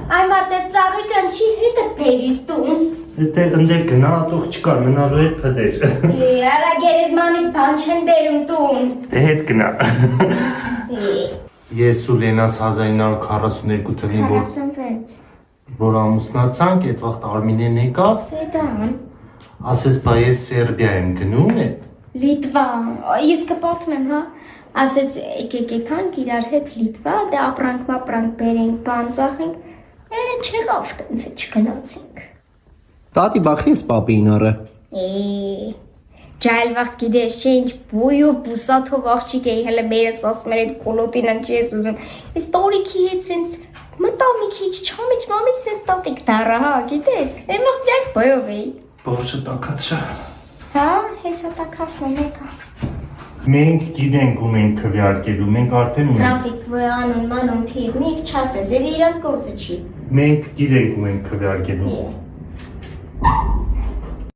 Այն մարդը ծաղիկը չի հետդ բերիր տուն։ Դե ընդեր գնա, ատող չկար, մնալու հետ փդեր։ Արա գերեզմանից բան չեն բերում տուն։ Դե հետ գնա։ Ես ու Լենաս 1942 թվին, 46։ որ ամուսնացանք, այդ վաղտ Արմինեն եկավ, Սեդան։ ասես բա ես Սերբիա եմ գնում էդ։ Լիտվա, ես կպատմեմ, հա, ասեց եկեկանք իրար հետ Լիտվա, դե ապրանք բերենք, բան ծախենք, չեղավ տենց չգնացինք։ Տատի բախի ես պապին առը։ Ջայլ վաղտ գիտես չէ ինչ բույով բուսաթով աղջիկ էի հələ մերս ասում էր այդ կոլոտին ինչ ես ուզում։ Ես տորիքի հետ սենց մտա մի քիչ չամիջ մամիջ սենց տատիկ դառա, հա, գիտես։ Էմոտ այդ բույով էի։ Բորշը տակացրա։ Հա, հեսա տակասն է մեկա։ Մենք գիտենք ում ենք քվեարկելու, մենք արդեն ունենք։ Ռաֆիկ, վանուն, մանուն, թիվ, մի չասես, էլի իրանց գործը չի։ Մենք գիտենք ում ենք քվեարկելու։